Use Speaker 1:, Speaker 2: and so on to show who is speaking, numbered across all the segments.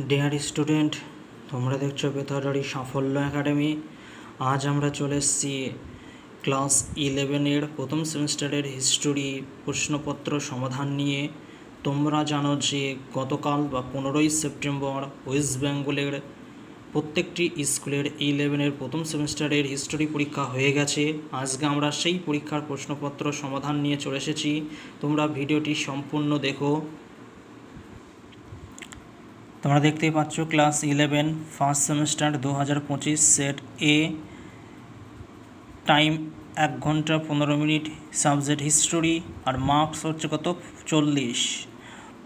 Speaker 1: Dear student, তোমরা দেখছো বেথরডি সাফল্য একাডেমি। আজ আমরা চলে এসেছি ক্লাস 11-এর প্রথম সেমিস্টারের হিস্টোরি প্রশ্নপত্র সমাধান নিয়ে। তোমরা জানো যে গতকাল বা 15ই সেপ্টেম্বর ওয়েস্ট বেঙ্গলের প্রত্যেকটি স্কুলের 11-এর প্রথম সেমিস্টারের হিস্টোরি পরীক্ষা হয়ে গেছে। আজকে আমরা সেই পরীক্ষার প্রশ্নপত্র সমাধান নিয়ে চলে এসেছি। তোমরা ভিডিওটি সম্পূর্ণ দেখো। তোমরা দেখতেই পাচ্ছ ক্লাস 11 ফার্স্ট সেমিস্টার 2025 সেট এ, টাইম 1 ঘন্টা 15 মিনিট, সাবজেক্ট হিস্টোরি, আর মার্কস হচ্ছে কত 40।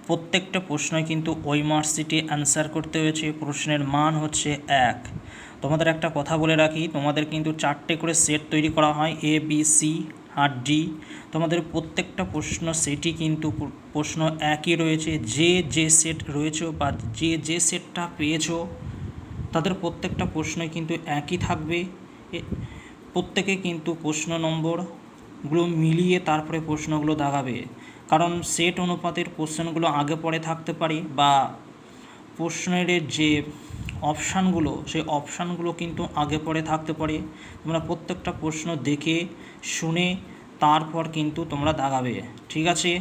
Speaker 1: প্রত্যেকটা প্রশ্নই কিন্তু ওই মার্কশিটে অ্যান্সার করতে হয়েছে। প্রশ্নের মান হচ্ছে 1। তোমাদের একটা কথা বলে রাখি, তোমাদের কিন্তু 4টে করে সেট তৈরি করা হয়, A B C R D. তোমাদের প্রত্যেকটা প্রশ্ন সেটই কিন্তু প্রশ্ন একই রয়েছে। যে সেট রয়েছে বা যে সেটটা পেয়েছো তাদের প্রত্যেকটা প্রশ্নই কিন্তু একই থাকবে। প্রত্যেকে কিন্তু প্রশ্ন নম্বরগুলো মিলিয়ে তারপরে প্রশ্নগুলো দাগাবে, কারণ সেট অনুপাতের কোশ্চেনগুলো আগে পরে থাকতে পারে বা প্রশ্নের যে অপশানগুলো সেই অপশানগুলো কিন্তু আগে পরে থাকতে পারে। তোমরা প্রত্যেকটা প্রশ্ন দেখে শুনে তারপর কিন্তু তোমরা দাগাবে, ঠিক আছে?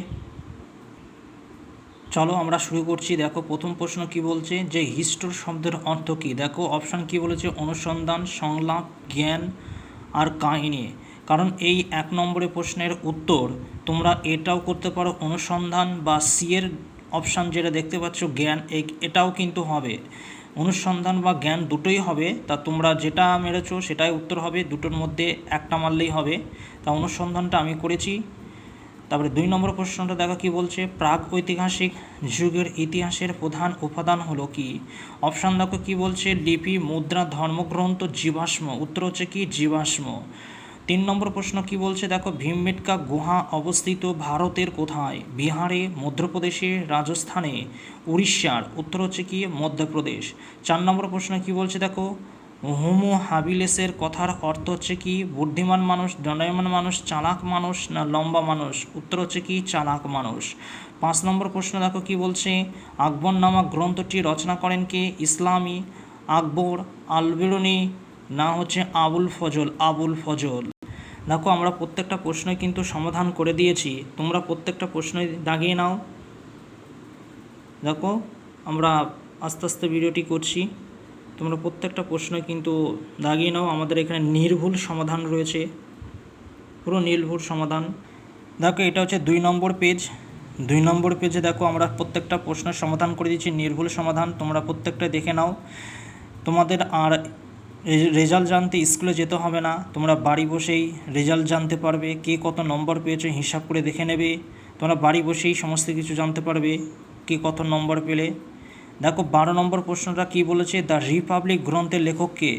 Speaker 1: চলো আমরা শুরু করছি। দেখো প্রথম প্রশ্ন কি বলছে, যে হিস্টোর শব্দের অর্থ কী। দেখো অপশান কি বলেছে, অনুসন্ধান, সংলাপ, জ্ঞান আর কাহিনী। কারণ এই 1 নম্বরের প্রশ্নের উত্তর তোমরা এটাও করতে পারো অনুসন্ধান, বা সি এর অপশান যেটা দেখতে পাচ্ছ জ্ঞান, এটাও কিন্তু হবে। অনুসন্ধান বা জ্ঞান দুটোই হবে, তা তোমরা যেটা মেরেছো সেটাই উত্তর হবে। দুটোর মধ্যে একটা মারলেই হবে। তা অনুসন্ধানটা আমি করেছি। তারপরে 2 নম্বর প্রশ্নটা দেখো কি বলছে, প্রাক ঐতিহাসিক যুগের ইতিহাসের প্রধান উপাদান হলো কি। অপশান দেখো কি বলছে, লিপি, মুদ্রা, ধর্মগ্রন্থ, জীবাশ্ম। উত্তর হচ্ছে কি জীবাশ্ম। 3 নম্বর প্রশ্ন কি বলছে, দেখো ভীমবেটকা গুহা অবস্থিত ভারতের কোথায়। বিহারে, মধ্যপ্রদেশে, রাজস্থানে, উড়িষ্যার। উত্তর হচ্ছে কি মধ্যপ্রদেশ। 4 নম্বর প্রশ্ন কি বলছে, দেখো হোমো হাবিলেসের কথার অর্থ হচ্ছে কি, বুদ্ধিমান মানুষ, দণ্ডায়মান মানুষ, চালাক মানুষ না লম্বা মানুষ। উত্তর হচ্ছে কি চালাক মানুষ। 5 নম্বর প্রশ্ন দেখো কি বলছে, আকবরনামা গ্রন্থটি রচনা করেন কে। ইসলামী, আকবর, আলবেরুনি না হচ্ছে আবুল ফজল। দেখো আমরা প্রত্যেকটা প্রশ্নই কিন্তু সমাধান করে দিয়েছি, তোমরা প্রত্যেকটা প্রশ্নই দাগিয়ে নাও। দেখো আমরা আস্তে আস্তে ভিডিওটি করছি, তোমরা প্রত্যেকটা প্রশ্নই কিন্তু দাগিয়ে নাও। আমাদের এখানে নির্ভুল সমাধান রয়েছে, পুরো নির্ভুল সমাধান। দেখো এটা হচ্ছে 2 নম্বর পেজ। 2 নম্বর পেজে দেখো আমরা প্রত্যেকটা প্রশ্নের সমাধান করে দিচ্ছি, নির্ভুল সমাধান। তোমরা প্রত্যেকটা দেখে নাও। তোমাদের আর রেজাল্ট জানতে স্কুলে যেতে হবে না, তোমরা বাড়ি বসেই রেজাল্ট জানতে পারবে। কে কত নম্বর পেয়েছো হিসাব করে দেখে নেবে। তোমরা বাড়ি বসেই সমস্ত কিছু জানতে পারবে কে কত নম্বর পেলে। দেখো 12 নম্বর প্রশ্নটা কি বলেছে, দ্য রিপাবলিক গ্রন্থের লেখক কে।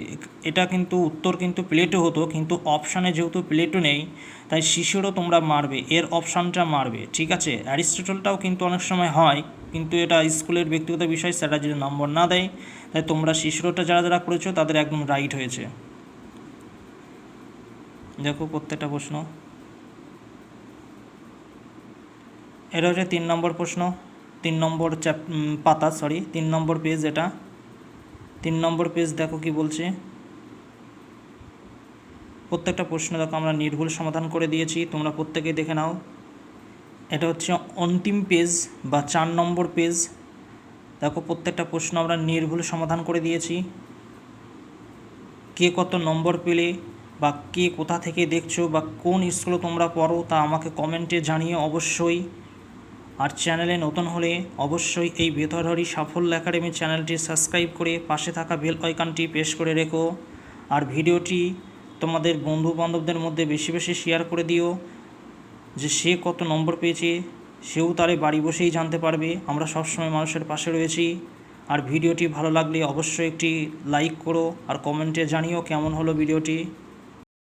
Speaker 1: এটা কিন্তু উত্তর কিন্তু প্লেটো হতো, কিন্তু অপশানে যেহেতু প্লেটো নেই তাই শিশুরও তোমরা মারবে, এর অপশানটা মারবে, ঠিক আছে? অ্যারিস্টটলটাও কিন্তু অনেক সময় হয়, কিন্তু এটা স্কুলের ব্যক্তিগত বিষয়, সেটা যদি নম্বর না দেয়। তাই তোমরা শিশুরটা যারা যারা করেছো তাদের একদম রাইট হয়েছে। দেখো প্রত্যেকটা প্রশ্ন। এটা হচ্ছে 3 নম্বর প্রশ্ন, 3 নম্বর পাতা, 3 নম্বর পেজ। এটা 3 নম্বর পেজ। দেখো কি বলছে, প্রত্যেকটা প্রশ্ন দেখো আমরা নির্ভুল সমাধান করে দিয়েছি, তোমরা প্রত্যেকেই দেখে নাও। এটা হচ্ছে অন্তিম পেজ বা 4 নম্বর পেজ। দেখো প্রত্যেকটা প্রশ্ন আমরা নির্ভুল সমাধান করে দিয়েছি। কে কত নম্বর পেলে বা কে কোথা থেকে দেখছো বা কোন স্কুলে তোমরা পড়ো তা আমাকে কমেন্টে জানিয়ে অবশ্যই। আর চ্যানেলে নতুন হলে অবশ্যই এই বেথরডি সাফল্য একাডেমি চ্যানেলটি সাবস্ক্রাইব করে পাশে থাকা বেল আইকনটি প্রেস করে রেখো। আর ভিডিওটি তোমাদের বন্ধু বান্ধবদের মধ্যে বেশি বেশি শেয়ার করে দিও, যে সে কত নম্বর পেয়েছে সেও তারে বাড়ি বসেই জানতে পারবে। আমরা সবসময় মানুষের পাশে রয়েছি। আর ভিডিওটি ভালো লাগলে অবশ্যই একটি লাইক করো আর কমেন্টে জানিও কেমন হলো ভিডিওটি।